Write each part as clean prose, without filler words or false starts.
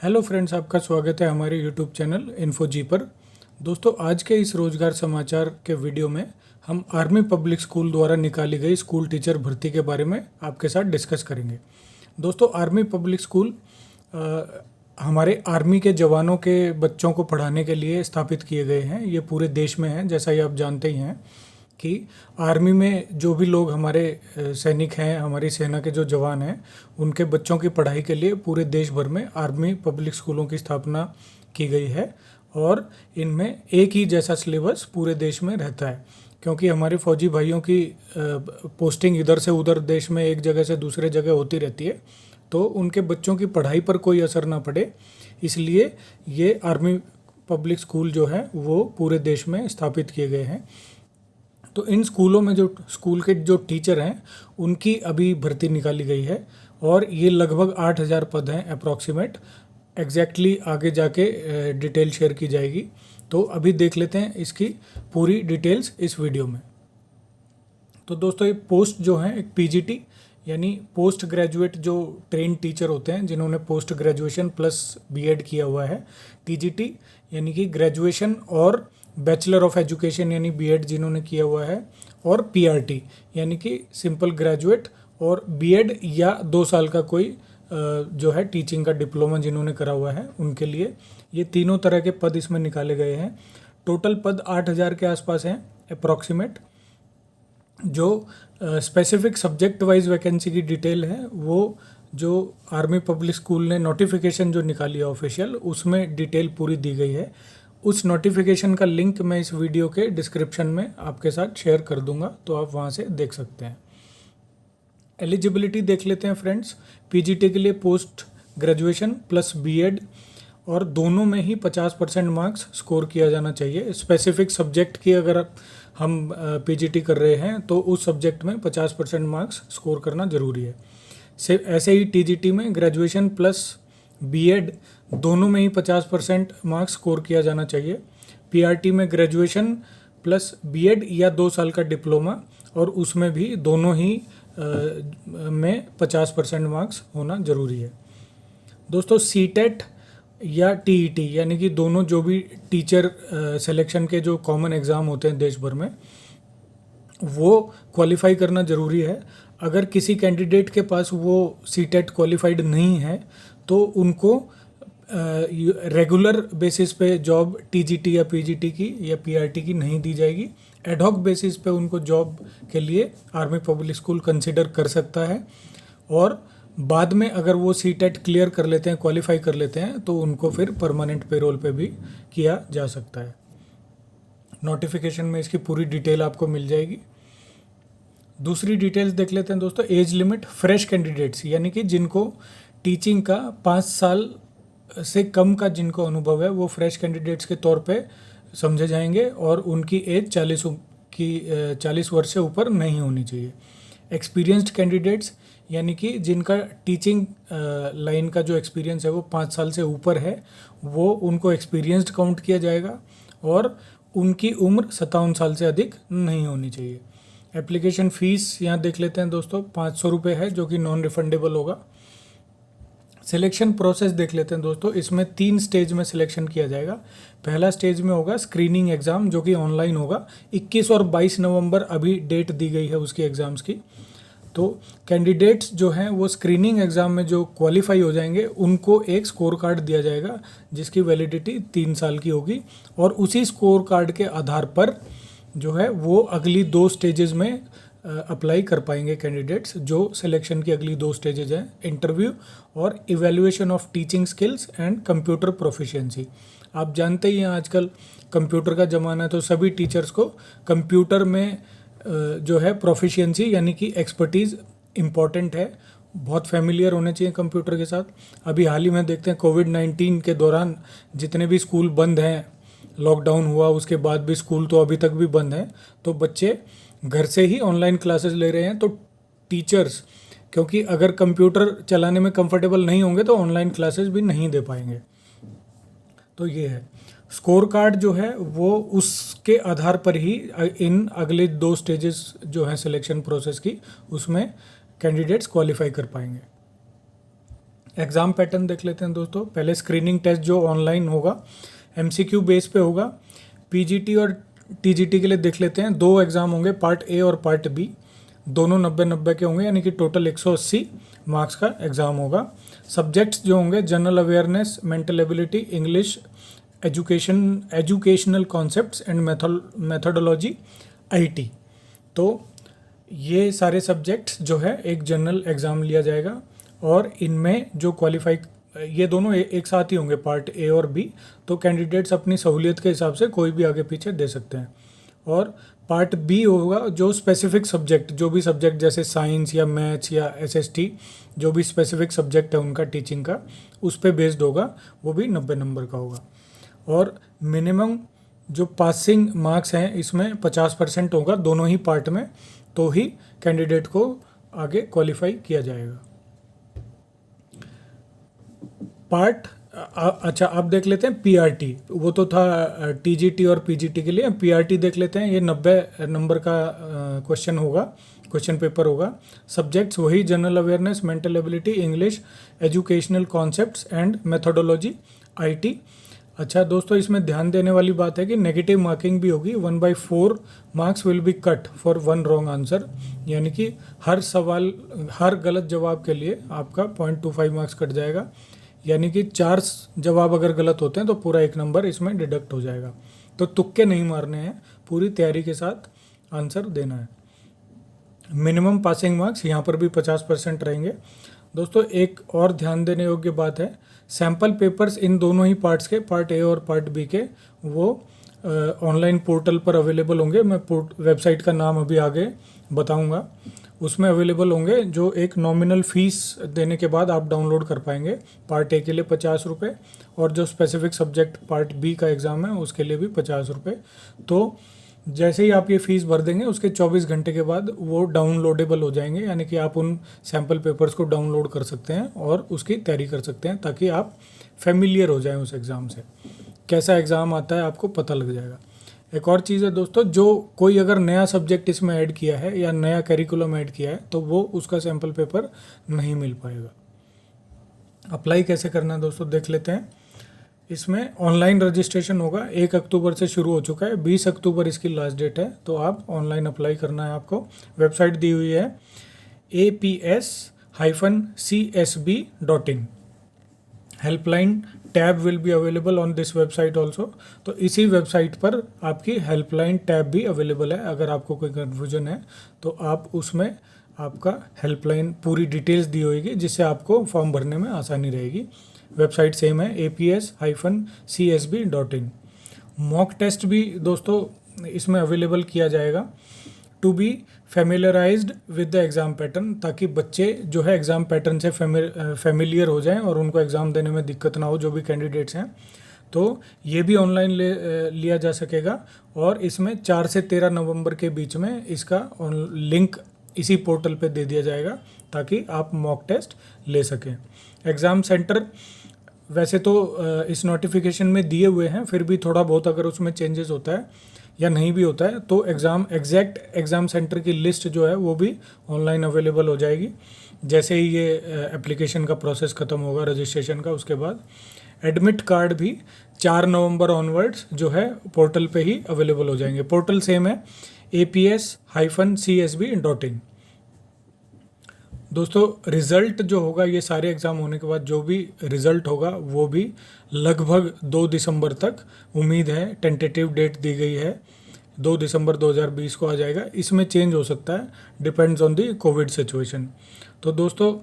Hello friends, आपका स्वागत है हमारे यूट्यूब चैनल इन्फो जी पर। दोस्तों, आज के इस रोजगार समाचार के वीडियो में हम आर्मी पब्लिक स्कूल द्वारा निकाली गई स्कूल टीचर भर्ती के बारे में आपके साथ डिस्कस करेंगे। दोस्तों, आर्मी पब्लिक स्कूल हमारे आर्मी के जवानों के बच्चों को पढ़ाने के लिए स्थापित किए गए हैं। ये पूरे देश में हैं। जैसा कि आप जानते ही हैं कि आर्मी में जो भी लोग हमारे सैनिक हैं, हमारी सेना के जो जवान हैं, उनके बच्चों की पढ़ाई के लिए पूरे देश भर में आर्मी पब्लिक स्कूलों की स्थापना की गई है। और इनमें एक ही जैसा सिलेबस पूरे देश में रहता है, क्योंकि हमारे फौजी भाइयों की पोस्टिंग इधर से उधर देश में एक जगह से दूसरे जगह होती रहती है, तो उनके बच्चों की पढ़ाई पर कोई असर ना पड़े, इसलिए ये आर्मी पब्लिक स्कूल जो है वो पूरे देश में स्थापित किए गए हैं। तो इन स्कूलों में जो स्कूल के जो टीचर हैं उनकी अभी भर्ती निकाली गई है और ये लगभग 8,000 पद हैं अप्रॉक्सीमेट। एग्जैक्टली आगे जाके डिटेल शेयर की जाएगी। तो अभी देख लेते हैं इसकी पूरी डिटेल्स इस वीडियो में। तो दोस्तों, ये पोस्ट जो है एक पीजीटी यानी पोस्ट ग्रेजुएट जो ट्रेन टीचर होते हैं, जिन्होंने पोस्ट ग्रेजुएशन प्लस बीएड किया हुआ है। टीजीटी यानी कि ग्रेजुएशन और बैचलर ऑफ एजुकेशन यानी बीएड जिन्होंने किया हुआ है, और पीआरटी यानी कि सिंपल ग्रेजुएट और बीएड या 2 साल का कोई जो है टीचिंग का डिप्लोमा जिन्होंने करा हुआ है, उनके लिए ये तीनों तरह के पद इसमें निकाले गए हैं। टोटल पद 8,000 के आसपास हैं अप्रॉक्सीमेट। जो स्पेसिफिक सब्जेक्ट वाइज वैकेंसी की डिटेल है वो जो आर्मी पब्लिक स्कूल ने नोटिफिकेशन जो निकाली है ऑफिशियल, उसमें डिटेल पूरी दी गई है। उस नोटिफिकेशन का लिंक मैं इस वीडियो के डिस्क्रिप्शन में आपके साथ शेयर कर दूंगा, तो आप वहां से देख सकते हैं। एलिजिबिलिटी देख लेते हैं फ्रेंड्स। पीजीटी के लिए पोस्ट ग्रेजुएशन प्लस बीएड और दोनों में ही 50% मार्क्स स्कोर किया जाना चाहिए। स्पेसिफिक सब्जेक्ट की अगर हम पीजीटी कर रहे हैं तो उस सब्जेक्ट में 50% मार्क्स स्कोर करना ज़रूरी है। ऐसे ही टीजीटी में ग्रेजुएशन प्लस बीएड दोनों में ही 50% मार्क्स स्कोर किया जाना चाहिए। पीआरटी में ग्रेजुएशन प्लस बीएड या 2 साल का डिप्लोमा, और उसमें भी दोनों ही में 50% मार्क्स होना ज़रूरी है। दोस्तों, सीटेट या टीईटी यानी कि दोनों जो भी टीचर सिलेक्शन के जो कॉमन एग्ज़ाम होते हैं देश भर में, वो क्वालिफाई करना ज़रूरी है। अगर किसी कैंडिडेट के पास वो सीटेट क्वालिफाइड नहीं है तो उनको रेगुलर बेसिस पे जॉब टीजीटी या पीजीटी की या पीआरटी की नहीं दी जाएगी। एडहॉक बेसिस पे उनको जॉब के लिए आर्मी पब्लिक स्कूल कंसिडर कर सकता है, और बाद में अगर वो सीटेट क्लियर कर लेते हैं, क्वालिफाई कर लेते हैं, तो उनको फिर परमानेंट पेरोल पे भी किया जा सकता है। नोटिफिकेशन में इसकी पूरी डिटेल आपको मिल जाएगी। दूसरी डिटेल्स देख लेते हैं दोस्तों। एज लिमिट फ्रेश कैंडिडेट्स यानी कि जिनको टीचिंग का 5 साल से कम का जिनको अनुभव है, वो फ्रेश कैंडिडेट्स के तौर पे समझे जाएंगे और उनकी एज 40 वर्ष से ऊपर नहीं होनी चाहिए। एक्सपीरियंस्ड कैंडिडेट्स यानी कि जिनका टीचिंग लाइन का जो एक्सपीरियंस है वो 5 साल से ऊपर है, वो उनको एक्सपीरियंस्ड काउंट किया जाएगा, और उनकी उम्र 57 साल से अधिक नहीं होनी चाहिए। एप्लीकेशन फ़ीस यहाँ देख लेते हैं दोस्तों, 500 रुपये है, जो कि नॉन रिफंडेबल होगा। सिलेक्शन प्रोसेस देख लेते हैं दोस्तों। इसमें 3 स्टेज में सिलेक्शन किया जाएगा। पहला स्टेज में होगा स्क्रीनिंग एग्ज़ाम, जो कि ऑनलाइन होगा। 21 और 22 नवंबर अभी डेट दी गई है उसकी एग्ज़ाम्स की। तो कैंडिडेट्स जो हैं वो स्क्रीनिंग एग्ज़ाम में जो क्वालिफाई हो जाएंगे, उनको एक स्कोर कार्ड दिया जाएगा जिसकी वैलिडिटी 3 साल की होगी, और उसी स्कोर कार्ड के आधार पर जो है वो अगली 2 स्टेजेस में अप्लाई कर पाएंगे कैंडिडेट्स। जो सिलेक्शन की अगली 2 स्टेजेज हैं, इंटरव्यू और evaluation of teaching skills and computer proficiency. आप जानते ही हैं आजकल कंप्यूटर का ज़माना है, तो सभी टीचर्स को कंप्यूटर में जो है प्रोफिशिएंसी यानी कि एक्सपर्टीज़ इम्पॉर्टेंट है। बहुत फेमिलियर होने चाहिए कंप्यूटर के साथ। अभी हाल ही में देखते हैं कोविड-19 के दौरान जितने भी स्कूल बंद हैं, लॉकडाउन हुआ उसके बाद भी स्कूल तो अभी तक भी बंद हैं, तो बच्चे घर से ही ऑनलाइन क्लासेस ले रहे हैं। तो टीचर्स, क्योंकि अगर कंप्यूटर चलाने में कंफर्टेबल नहीं होंगे तो ऑनलाइन क्लासेस भी नहीं दे पाएंगे। तो ये है स्कोर कार्ड जो है वो उसके आधार पर ही इन अगले 2 स्टेजेस जो हैं सिलेक्शन प्रोसेस की, उसमें कैंडिडेट्स क्वालिफाई कर पाएंगे। एग्ज़ाम पैटर्न देख लेते हैं दोस्तों। पहले स्क्रीनिंग टेस्ट जो ऑनलाइन होगा, एमसीक्यू बेस पे होगा। पीजीटी और टीजीटी के लिए देख लेते हैं, 2 एग्ज़ाम होंगे, पार्ट ए और पार्ट बी, दोनों 90-90 के होंगे, यानी कि टोटल 180 मार्क्स का एग्ज़ाम होगा। सब्जेक्ट्स जो होंगे, general awareness, mental ability, English, educational concepts and methodology, IT. तो ये सारे सब्जेक्ट्स जो है एक जनरल एग्ज़ाम लिया जाएगा, और इनमें जो क्वालिफाई, ये दोनों एक साथ ही होंगे, पार्ट ए और बी। तो कैंडिडेट्स अपनी सहूलियत के हिसाब से कोई भी आगे पीछे दे सकते हैं। और पार्ट बी होगा जो स्पेसिफिक सब्जेक्ट, जो भी सब्जेक्ट जैसे साइंस या मैथ्स या एसएसटी, जो भी स्पेसिफिक सब्जेक्ट है उनका टीचिंग का, उस पर बेस्ड होगा, वो भी 90 नंबर का होगा। और मिनिमम जो पासिंग मार्क्स हैं इसमें 50% होगा दोनों ही पार्ट में, तो ही कैंडिडेट को आगे क्वालिफाई किया जाएगा। पार्ट अच्छा, अब देख लेते हैं पीआरटी। वो तो था टीजीटी और पीजीटी के लिए, पीआरटी देख लेते हैं। ये 90 नंबर का क्वेश्चन होगा, क्वेश्चन पेपर होगा। सब्जेक्ट्स वही, general awareness, mental ability, English, educational concepts and methodology, IT. अच्छा दोस्तों, इसमें ध्यान देने वाली बात है कि नेगेटिव मार्किंग भी होगी। 1/4 marks will be cut for 1 wrong answer, यानी कि हर सवाल, हर गलत जवाब के लिए आपका 0.25 मार्क्स कट जाएगा। यानी कि 4 जवाब अगर गलत होते हैं तो पूरा 1 नंबर इसमें डिडक्ट हो जाएगा। तो तुक्के नहीं मारने हैं, पूरी तैयारी के साथ आंसर देना है। मिनिमम पासिंग मार्क्स यहाँ पर भी 50% रहेंगे। दोस्तों, एक और ध्यान देने योग्य बात है, सैम्पल पेपर्स इन दोनों ही पार्ट्स के, पार्ट ए और पार्ट बी के, वो ऑनलाइन पोर्टल पर अवेलेबल होंगे। मैं वेबसाइट का नाम अभी आगे बताऊंगा, उसमें अवेलेबल होंगे, जो एक नॉमिनल फ़ीस देने के बाद आप डाउनलोड कर पाएंगे। पार्ट ए के लिए 50 रुपये, और जो स्पेसिफिक सब्जेक्ट पार्ट बी का एग्ज़ाम है उसके लिए भी 50 रुपये। तो जैसे ही आप ये फ़ीस भर देंगे, उसके 24 घंटे के बाद वो डाउनलोडेबल हो जाएंगे, यानी कि आप उन सैम्पल पेपर्स को डाउनलोड कर सकते हैं और उसकी तैयारी कर सकते हैं, ताकि आप फेमिलियर हो जाएं उस एग्ज़ाम से। कैसा एग्ज़ाम आता है आपको पता लग जाएगा। एक और चीज़ है दोस्तों, जो कोई अगर नया सब्जेक्ट इसमें ऐड किया है या नया करिकुलम ऐड किया है, तो वो उसका सैम्पल पेपर नहीं मिल पाएगा। अप्लाई कैसे करना है दोस्तों, देख लेते हैं। इसमें ऑनलाइन रजिस्ट्रेशन होगा, 1 अक्टूबर से शुरू हो चुका है, 20 अक्टूबर इसकी लास्ट डेट है। तो आप ऑनलाइन अप्लाई करना है आपको। वेबसाइट दी हुई है aps-csb.in। Helpline tab will be available on this website also. तो इसी वेबसाइट पर आपकी हेल्पलाइन टैब भी अवेलेबल है। अगर आपको कोई कन्फ्यूजन है तो आप उसमें, आपका हेल्पलाइन पूरी डिटेल्स दी होगी, जिससे आपको फॉर्म भरने में आसानी रहेगी। वेबसाइट सेम है, aps-csb.in। मॉक टेस्ट भी दोस्तों इसमें अवेलेबल किया जाएगा, to be familiarised with the exam pattern, ताकि बच्चे जो है एग्ज़ाम पैटर्न से फेमिलियर हो जाएं और उनको एग्ज़ाम देने में दिक्कत ना हो, जो भी कैंडिडेट्स हैं। तो ये भी ऑनलाइन लिया जा सकेगा, और इसमें 4 से 13 नवंबर के बीच में इसका लिंक इसी पोर्टल पे दे दिया जाएगा, ताकि आप मॉक टेस्ट ले सकें। एग्ज़ाम सेंटर वैसे तो इस नोटिफिकेशन में दिए हुए हैं, फिर भी थोड़ा बहुत अगर उसमें चेंजेस होता है या नहीं भी होता है, तो एग्जैक्ट एग्ज़ाम सेंटर की लिस्ट जो है वो भी ऑनलाइन अवेलेबल हो जाएगी, जैसे ही ये एप्लीकेशन का प्रोसेस ख़त्म होगा रजिस्ट्रेशन का। उसके बाद एडमिट कार्ड भी 4 नवंबर ऑनवर्ड्स जो है पोर्टल पे ही अवेलेबल हो जाएंगे। पोर्टल सेम है, aps-csb.in। दोस्तों, रिज़ल्ट जो होगा, ये सारे एग्ज़ाम होने के बाद जो भी रिज़ल्ट होगा वो भी लगभग 2 दिसंबर तक उम्मीद है, टेंटेटिव डेट दी गई है 2 दिसंबर 2020 को आ जाएगा। इसमें चेंज हो सकता है, depends on the Covid situation. तो दोस्तों,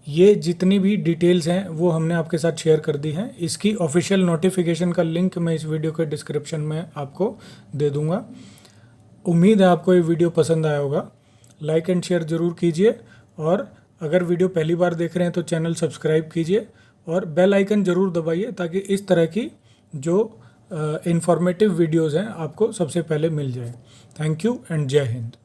ये जितनी भी डिटेल्स हैं वो हमने आपके साथ शेयर कर दी हैं। इसकी ऑफिशियल नोटिफिकेशन का लिंक मैं इस वीडियो के डिस्क्रिप्शन में आपको दे दूँगा। उम्मीद है आपको ये वीडियो पसंद आया होगा। लाइक एंड शेयर ज़रूर कीजिए, और अगर वीडियो पहली बार देख रहे हैं तो चैनल सब्सक्राइब कीजिए और बेल आइकन ज़रूर दबाइए, ताकि इस तरह की जो इंफॉर्मेटिव वीडियोज़ हैं आपको सबसे पहले मिल जाए। थैंक यू एंड जय हिंद।